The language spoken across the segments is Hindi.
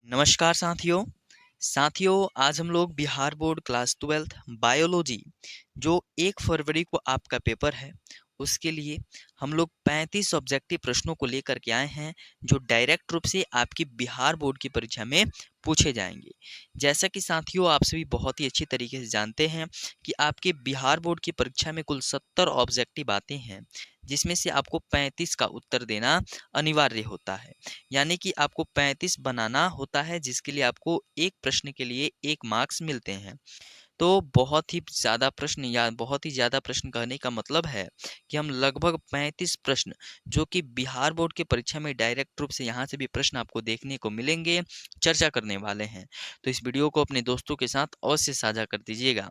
नमस्कार साथियों आज हम लोग Bihar board class 12th biology जो 1 फरवरी को आपका पेपर है उसके लिए हम लोग 35 ऑब्जेक्टिव प्रश्नों को लेकर के आए हैं जो डायरेक्ट रूप से आपकी बिहार बोर्ड की परीक्षा में पूछे जाएंगे। जैसा कि साथियों आप सभी बहुत ही अच्छी तरीके से जानते हैं कि आपके बिहार बोर्ड की परीक्षा में कुल 70 ऑब्जेक्टिव आते हैं जिसमें से आपको 35 का उत्तर देना अनिवार्य होता है। यानी कि आपको 35 बनाना होता है जिसके लिए आपको एक प्रश्न के लिए 1 मार्क्स मिलते हैं। तो बहुत ही ज़्यादा प्रश्न या बहुत ही ज़्यादा प्रश्न कहने का मतलब है कि हम लगभग 35 प्रश्न जो कि बिहार बोर्ड की परीक्षा में डायरेक्ट रूप से यहाँ से भी प्रश्न आपको देखने को मिलेंगे, चर्चा करने वाले हैं। तो इस वीडियो को अपने दोस्तों के साथ अवश्य साझा कर दीजिएगा।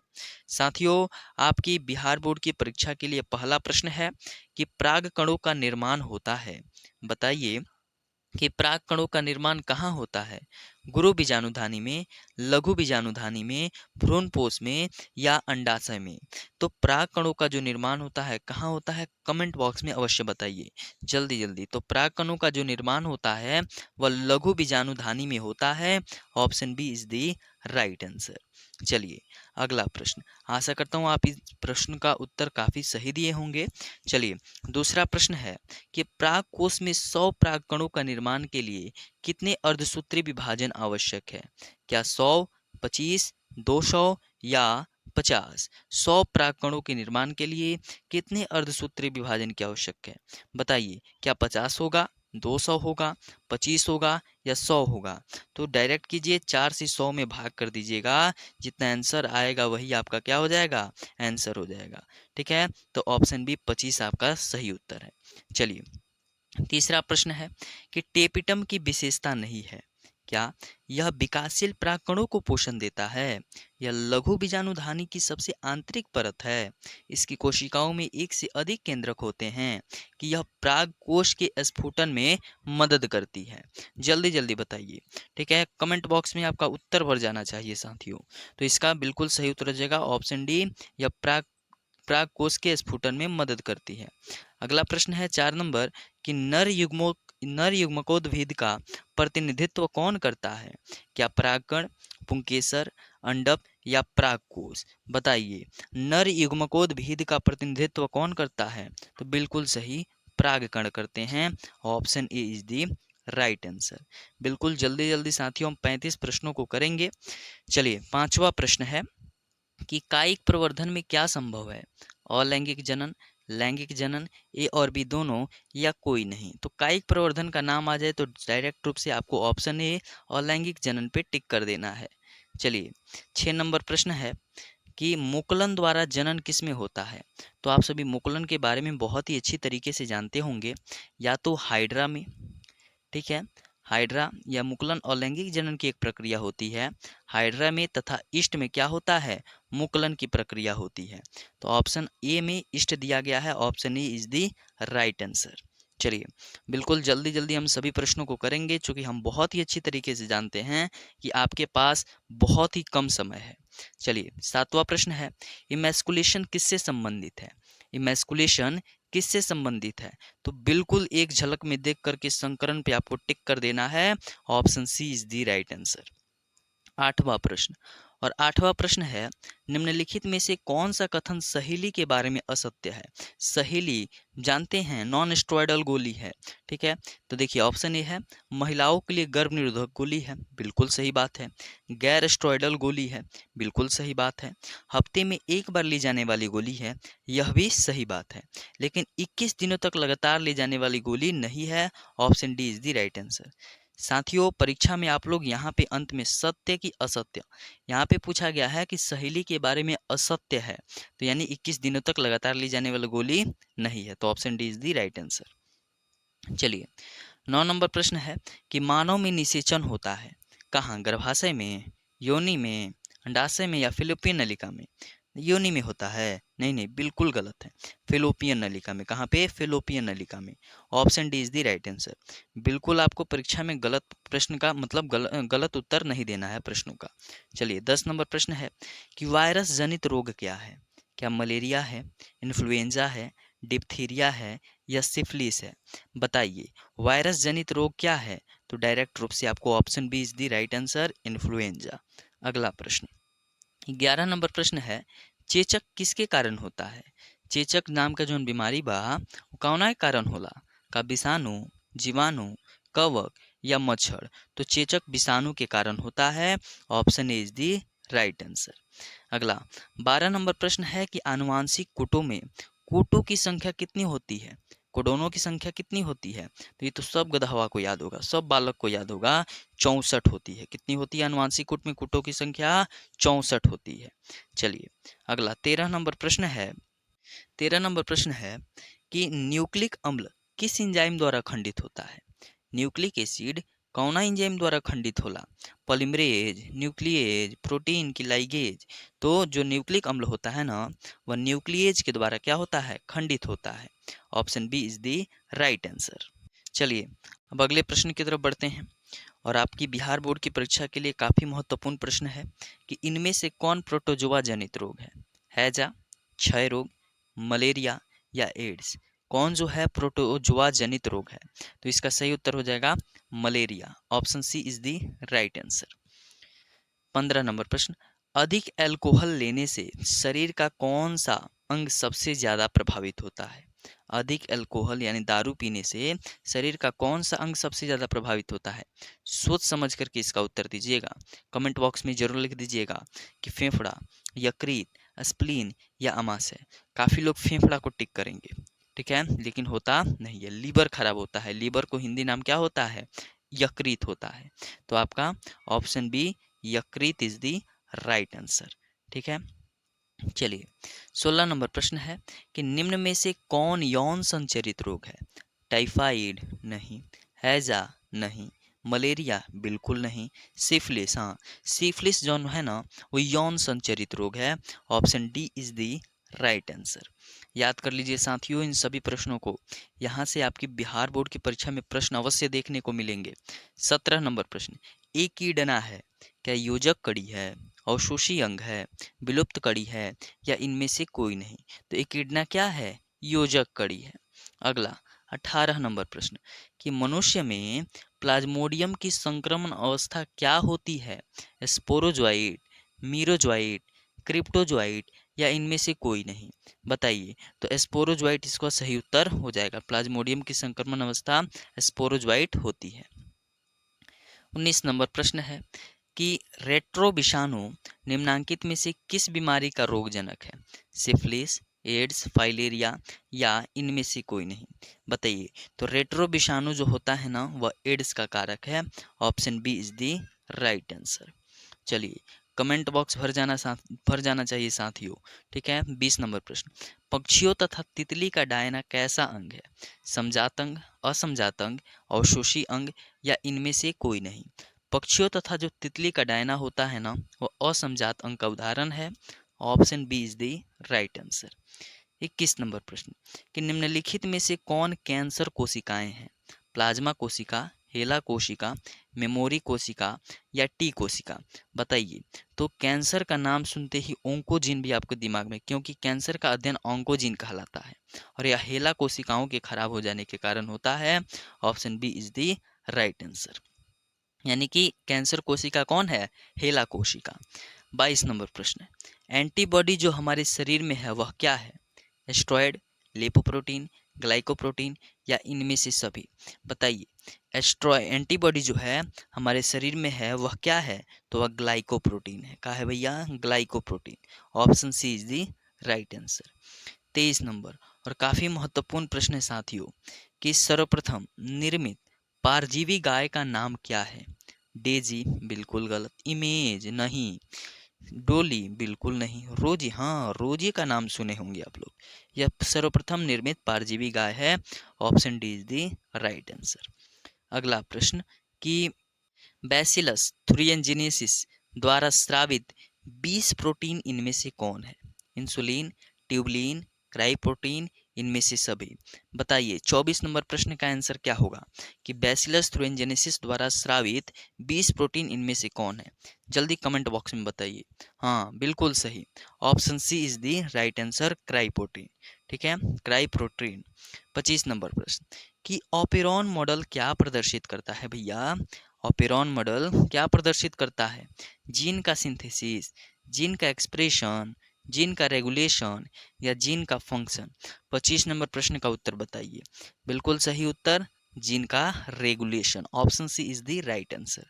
साथियों आपकी बिहार बोर्ड की परीक्षा के लिए पहला प्रश्न है कि पराग कणों का निर्माण होता है। बताइए कि पराग कणों का निर्माण कहाँ होता है? गुरु बीजाणुधानी में, लघु बीजाणुधानी में, भ्रूणपोष में या अंडाशय में? तो पराग कणों का जो निर्माण होता है कहाँ होता है? कमेंट बॉक्स में अवश्य बताइए जल्दी जल्दी। तो पराग कणों का जो निर्माण होता है वह लघु बीजाणुधानी में होता है। Option B is the right answer. चलिए अगला प्रश्न, आशा करता हूँ आप इस प्रश्न का उत्तर काफी सही दिए होंगे। चलिए दूसरा प्रश्न है कि पराग कोश में 100 पराग कणों का निर्माण के लिए कितने अर्धसूत्री विभाजन आवश्यक है? क्या 100, 25, 200 या 50? 100 पराग कणों के निर्माण के लिए कितने अर्धसूत्री विभाजन की आवश्यक है? बताइए क्या 50 होगा, 200 होगा, 25 होगा या 100 होगा? तो डायरेक्ट कीजिए, 4 से 100 में भाग कर दीजिएगा। जितना आंसर आएगा वही आपका क्या हो जाएगा? आंसर हो जाएगा। ठीक है, तो ऑप्शन बी 25 आपका सही उत्तर है। चलिए तीसरा प्रश्न है कि टेपिटम की विशेषता नहीं है। क्या यह विकासशील परागकणों को पोषण देता है? यह लघु बीजाणुधानी की सबसे आंतरिक परत है? इसकी कोशिकाओं में एक से अधिक केंद्रक होते हैं? कि यह पराग कोश के स्फुटन में मदद करती है? जल्दी जल्दी बताइए। ठीक है, कमेंट बॉक्स में आपका उत्तर भर जाना चाहिए साथियों। तो इसका बिल्कुल सही उत्तर हो जाएगा ऑप्शन डी, यह पराग कोश के स्फुटन में मदद करती है। अगला प्रश्न है 4 नंबर कि नर युग्मकोद्भिद का प्रतिनिधित्व कौन करता है? क्या परागकण, पुंकेसर, अंडप या परागकोश? बताइए नर युग्मकोद्भिद का प्रतिनिधित्व कौन करता है? तो बिल्कुल सही, परागकण करते हैं। Option A is the right answer. बिल्कुल जल्दी जल्दी साथियों हम 35 प्रश्नों को करेंगे। चलिए पांचवा प्रश्न है कि कायिक प्रवर्धन में क्या संभव है? अलैंगिक जनन, लैंगिक जनन, ए और बी दोनों या कोई नहीं? तो कायिक प्रवर्धन का नाम आ जाए तो डायरेक्ट रूप से आपको ऑप्शन ए अलैंगिक जनन पे टिक कर देना है। चलिए 6 नंबर प्रश्न है कि मुकुलन द्वारा जनन किस में होता है? तो आप सभी मुकुलन के बारे में बहुत ही अच्छी तरीके से जानते होंगे, या तो हाइड्रा में, ठीक है, हाइड्रा या मुकुलन और लैंगिक जनन की एक प्रक्रिया होती है हाइड्रा में, तथा ईस्ट में क्या होता है? मुकुलन की प्रक्रिया होती है। तो ऑप्शन ए में ईस्ट दिया गया है। Option A is the right answer. चलिए बिल्कुल जल्दी जल्दी हम सभी प्रश्नों को करेंगे क्योंकि हम बहुत ही अच्छी तरीके से जानते हैं कि आपके पास बहुत ही कम समय है। चलिए 7वां प्रश्न है, इमैस्कुलेशन किससे संबंधित है? इमैस्कुलेशन किससे संबंधित है? तो बिल्कुल एक झलक में देख करके संकरण पे आपको टिक कर देना है। Option C is the right answer. 8वां प्रश्न, और 8वां प्रश्न है निम्नलिखित में से कौन सा कथन सहेली के बारे में असत्य है? सहेली जानते हैं नॉन स्टेरॉयडल गोली है। ठीक है, तो देखिए ऑप्शन ए है महिलाओं के लिए गर्भ निरोधक गोली है, बिल्कुल सही बात है। गैर स्टेरॉयडल गोली है, बिल्कुल सही बात है। हफ्ते में एक बार ली जाने वाली गोली है, यह भी सही बात है। लेकिन 21 दिनों तक लगातार ली जाने वाली गोली नहीं है। Option D is the right answer. साथियों परीक्षा में आप लोग यहाँ पे अंत में सत्य की असत्य, यहाँ पे पूछा गया है कि सहेली के बारे में असत्य है, तो यानी 21 दिनों तक लगातार ली जाने वाली गोली नहीं है। तो option D is the right answer. चलिए 9 नंबर प्रश्न है कि मानव में निषेचन होता है कहाँ? गर्भाशय में, योनि में, अंडाशय में या फिलिपियन नलिका में? योनि में होता है? नहीं नहीं, बिल्कुल गलत है। फिलोपियन नलिका में। कहाँ पे? फिलोपियन नलिका में। Option D is the right answer. बिल्कुल आपको परीक्षा में गलत प्रश्न का मतलब गलत उत्तर नहीं देना है प्रश्नों का। चलिए 10 नंबर प्रश्न है कि वायरस जनित रोग क्या है? क्या मलेरिया है, इन्फ्लुएंजा है, डिप्थीरिया है या सिफिलिस है? बताइए वायरस जनित रोग क्या है? तो डायरेक्ट रूप से आपको option B is the right answer, influenza. अगला प्रश्न, 11 नंबर प्रश्न है, चेचक किसके कारण होता है? चेचक नाम का जौन बीमारी बा वो कौना के कारण होला? का विषाणु, जीवाणु, कवक या मच्छर? तो चेचक विषाणु के कारण होता है, option A is the right answer. अगला 12 नंबर प्रश्न है कि आनुवांशिक कूटों में कूटों की संख्या कितनी होती है? कोडोनों की संख्या कितनी होती है? तो ये तो सब गधवा को याद होगा, सब बालक को याद होगा, 64 होती है। कितनी होती है आनुवांशिक कूट में कूटों की संख्या? 64 होती है। चलिए अगला 13 नंबर प्रश्न है, 13 नंबर प्रश्न है कि न्यूक्लिक अम्ल किस एंजाइम द्वारा खंडित होता है? न्यूक्लिक एसिड कौना एंजाइम द्वारा खंडित होला? पॉलीमरेज, न्यूक्लिएज, प्रोटीन की लाइगेज? तो जो न्यूक्लिक अम्ल होता है ना, वह न्यूक्लिएज के द्वारा क्या होता है? खंडित होता है। Option B is the right answer. चलिए अब अगले प्रश्न की तरफ बढ़ते हैं, और आपकी बिहार बोर्ड की परीक्षा के लिए काफ़ी महत्वपूर्ण प्रश्न है कि इनमें से कौन प्रोटोजोआ जनित रोग है? हैजा, क्षय रोग, मलेरिया या एड्स? कौन जो है प्रोटोजोआ जनित रोग है? तो इसका सही उत्तर हो जाएगा malaria, option C is the right answer. 15 नंबर प्रश्न, अधिक अल्कोहल लेने से शरीर का कौन सा अंग सबसे ज्यादा प्रभावित होता है? अधिक अल्कोहल यानी दारू पीने से शरीर का कौन सा अंग सबसे ज्यादा प्रभावित होता है? सोच समझ करके इसका उत्तर दीजिएगा, कमेंट बॉक्स में जरूर लिख दीजिएगा कि फेफड़ा, यकृत, स्प्लीन या आमाशय। काफी लोग फेफड़ा को टिक करेंगे, ठीक है, लेकिन होता नहीं है, लीवर खराब होता है। लीवर को हिंदी नाम क्या होता है? यकृत होता है। तो आपका ऑप्शन बी यकृत इज दी राइट आंसर, ठीक है। चलिए 16 नंबर प्रश्न है कि निम्न में से कौन यौन संचरित रोग है? टाइफाइड नहीं, हैजा नहीं, मलेरिया बिल्कुल नहीं, सिफिलिस, हाँ सिफिलिस जो है ना वो यौन संचरित रोग है। Option D is the right answer. याद कर लीजिए साथियों इन सभी प्रश्नों को, यहाँ से आपकी बिहार बोर्ड की परीक्षा में प्रश्न अवश्य देखने को मिलेंगे। 17 नंबर प्रश्न, एक कीड़ना है, क्या योजक कड़ी है, अवशोषी अंग है, विलुप्त कड़ी है या इनमें से कोई नहीं? तो एकिडना क्या है? योजक कड़ी है। अगला 18 नंबर प्रश्न कि मनुष्य में प्लाज्मोडियम की संक्रमण अवस्था क्या होती है? स्पोरोजोइट, मीरोजोइट, क्रिप्टोजोइट या इनमें से कोई नहीं? बताइए। तो स्पोरोजोइट इसका सही उत्तर हो जाएगा। प्लाज्मोडियम की संक्रमण अवस्था स्पोरोजोइट होती है। 19 नंबर प्रश्न है कि रेट्रो विषाणु निम्नांकित में से किस बीमारी का रोगजनक है? सिफिलिस, एड्स, फाइलेरिया या इनमें से कोई नहीं? बताइए। तो रेट्रो विषाणु जो होता है ना वह एड्स का कारक है। Option B is the right answer. चलिए कमेंट बॉक्स भर जाना चाहिए साथियों, ठीक है। 20 नंबर प्रश्न, पक्षियों तथा तितली का डायना कैसा अंग है? समजात अंग, असमजात अंग, अवशोषी अंग या इनमें से कोई नहीं? पक्षियों तथा जो तितली का डायना होता है ना वह असमजात अंग का उदाहरण है। Option B is the right answer. 21 नंबर प्रश्न कि निम्नलिखित में से कौन कैंसर कोशिकाएं हैं? प्लाज्मा कोशिका, हेला कोशिका, मेमोरी कोशिका या टी कोशिका? बताइए। तो कैंसर का नाम सुनते ही ओंकोजीन भी आपके दिमाग में, क्योंकि कैंसर का अध्ययन ओंकोजीन कहलाता है और यह हेला कोशिकाओं के खराब हो जाने के कारण होता है। Option B is the right answer, यानी कि कैंसर कोशिका कौन है? हेला कोशिका। 22 नंबर प्रश्न, एंटीबॉडी जो हमारे शरीर में है वह क्या है? एस्ट्रॉयड, लिपोप्रोटीन, ग्लाइकोप्रोटीन या इनमें से सभी? बताइए। एंटीबॉडी जो है हमारे शरीर में है वह क्या है? तो वह ग्लाइकोप्रोटीन है। कहा है भैया? Glycoprotein. Option C is the right answer. 23 नंबर और काफी महत्वपूर्ण प्रश्न है साथियों कि सर्वप्रथम निर्मित परजीवी गाय का नाम क्या है? डेजी बिल्कुल गलत, इमेज नहीं, डोली बिल्कुल नहीं, रोजी, हाँ रोजी का नाम सुने होंगे आप लोग। यह सर्वप्रथम निर्मित परजीवी गाय है। Option D is the right answer. अगला प्रश्न कि बैसिलस थुरिनजेनेसिस द्वारा स्रावित 20 प्रोटीन इनमें से कौन है? इंसुलिन, ट्यूबलिन, क्राइप्रोटीन, इनमें से सभी? बताइए। 24 नंबर प्रश्न का आंसर क्या होगा कि बैसिलस थुरिनजेनेसिस द्वारा स्रावित 20 प्रोटीन इनमें से कौन है? जल्दी कमेंट बॉक्स में बताइए। हाँ बिल्कुल सही, option C is the right answer, cry protein, ठीक है, क्राइप्रोटीन। 25 नंबर प्रश्न कि ओपेरॉन मॉडल क्या प्रदर्शित करता है भैया? ओपेरॉन मॉडल क्या प्रदर्शित करता है? जीन का सिंथेसिस, जीन का एक्सप्रेशन, जीन का रेगुलेशन या जीन का फंक्शन। 25 नंबर प्रश्न का उत्तर बताइए। बिल्कुल सही उत्तर जीन का regulation, option C is the right answer.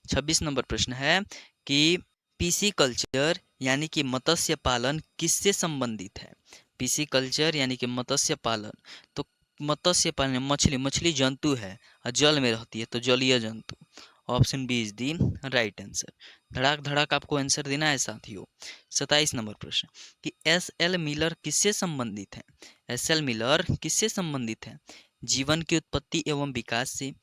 26 नंबर प्रश्न है कि पीसी कल्चर यानी कि मत्स्य पालन किससे संबंधित है? पीसी कल्चर यानी कि मत्स्य पालन, तो मत्स्य पालन मछली, मछली जंतु है और जल में रहती है तो जलीय जंतु। Option B is the right answer. धड़ाक धड़ाक आपको आंसर देना है साथियों। 27 नंबर प्रश्न कि एस एल मिलर किससे संबंधित है? एस एल मिलर किससे संबंधित है? जीवन की उत्पत्ति एवं विकास से,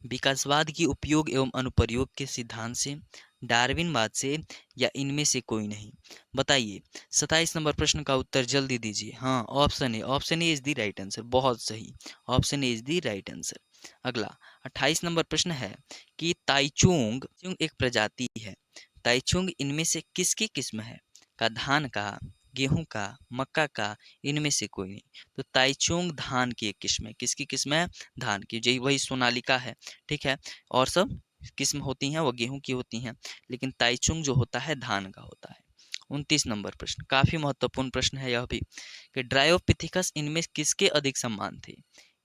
विकासवाद की उपयोग एवं अनुप्रयोग के सिद्धांत से, डार्विनवाद से या इनमें से कोई नहीं? बताइए। 27 नंबर प्रश्न का उत्तर जल्दी दीजिए। हाँ, option A is the right answer, बहुत सही, option A is the right answer. अगला 28 नंबर प्रश्न है कि ताइचुंग एक प्रजाति है, ताइचुंग इनमें से किसकी किस्म है? का धान का, गेहूं का, मक्का का, इनमें से कोई नहीं। तो ताइचुंग धान की एक किस्म है। किसकी किस्म है? धान की। जी वही सोनालिका है, ठीक है। और सब किस्म होती हैं वो गेहूं की होती हैं, लेकिन ताइचुंग जो होता है धान का होता है। 29 नंबर प्रश्न काफी महत्वपूर्ण प्रश्न है यह भी कि ड्रायोपिथिकस इनमें किसके अधिक समान थे?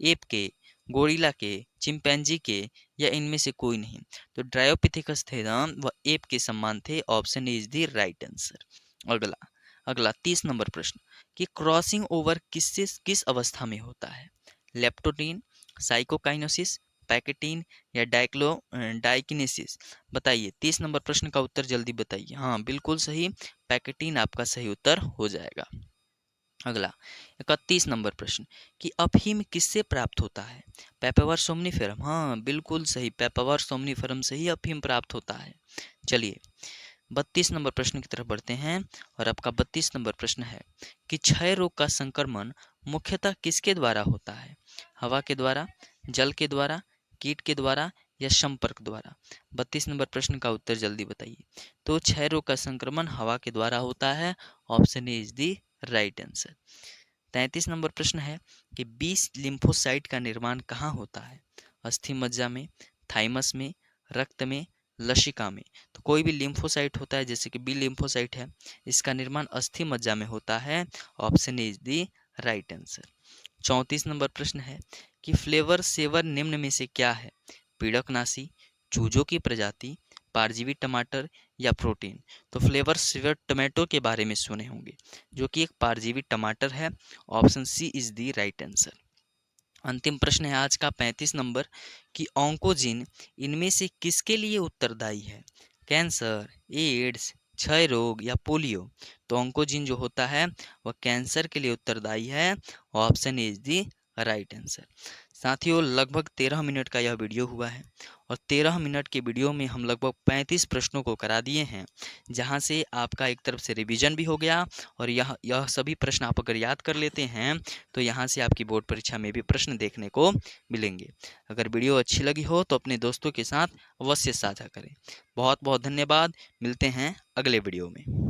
एप के, गोरिल्ला के, चिंपैंजी के या इनमें से कोई नहीं? तो ड्रायोपिथिकस थे ना वह एप के समान थे। Option is the right answer. अगला अगला 30 नंबर प्रश्न कि क्रॉसिंग ओवर किस अवस्था में होता है? लेप्टोटीन, साइकोकाइनेसिस, पैकेटीन या डाइकिनेसिस? बताइए। 30 नंबर प्रश्न का उत्तर जल्दी बताइए। हाँ, बिल्कुल सही, पैकेटीन आपका सही उत्तर हो जाएगा। अगला 31 नंबर प्रश्न कि अफीम किससे प्राप्त होता है? पेपावर सोम्निफेरम। हाँ, बिल्कुल सही, पेपावर सोम्निफेरम से ही अफीम प्राप्त होता है। चलिए 32 नंबर प्रश्न की तरफ बढ़ते हैं और आपका 32 नंबर प्रश्न है कि क्षय रोग का संक्रमण मुख्यतः किसके द्वारा होता है? हवा के द्वारा, जल के द्वारा, कीट के द्वारा या संपर्क द्वारा? 32 नंबर प्रश्न का उत्तर जल्दी बताइए। तो क्षय रोग का संक्रमण हवा के द्वारा होता है। Option A is the right answer. 33 number प्रश्न है कि 20 लिम्फोसाइट का निर्माण कहाँ होता है? अस्थि मज्जा में, थाइमस में, रक्त में, लसिका में? तो कोई भी लिम्फोसाइट होता है, जैसे कि बी लिम्फोसाइट है, इसका निर्माण अस्थि मज्जा में होता है। Option is the right answer. 34 number प्रश्न है कि फ्लेवर सेवर निम्न में से क्या है? पीड़कनाशी, चूजों की प्रजाति, परजीवी टमाटर या प्रोटीन? तो फ्लेवर सेवर टमाटो के बारे में सुने होंगे, जो कि एक परजीवी टमाटर है। Option C is the right answer. अंतिम प्रश्न है आज का 35 नंबर कि ऑन्कोजीन इनमें से किसके लिए उत्तरदायी है? कैंसर, एड्स, क्षय रोग या पोलियो? तो ऑन्कोजीन जो होता है वह कैंसर के लिए उत्तरदायी है। Option is the right answer. साथियों, लगभग 13 मिनट का यह वीडियो हुआ है और 13 मिनट के वीडियो में हम लगभग 35 प्रश्नों को करा दिए हैं, जहां से आपका एक तरफ से रिवीजन भी हो गया और यह सभी प्रश्न आप अगर याद कर लेते हैं तो यहाँ से आपकी बोर्ड परीक्षा में भी प्रश्न देखने को मिलेंगे। अगर वीडियो अच्छी लगी हो तो अपने दोस्तों के साथ अवश्य साझा करें। बहुत बहुत धन्यवाद। मिलते हैं अगले वीडियो में।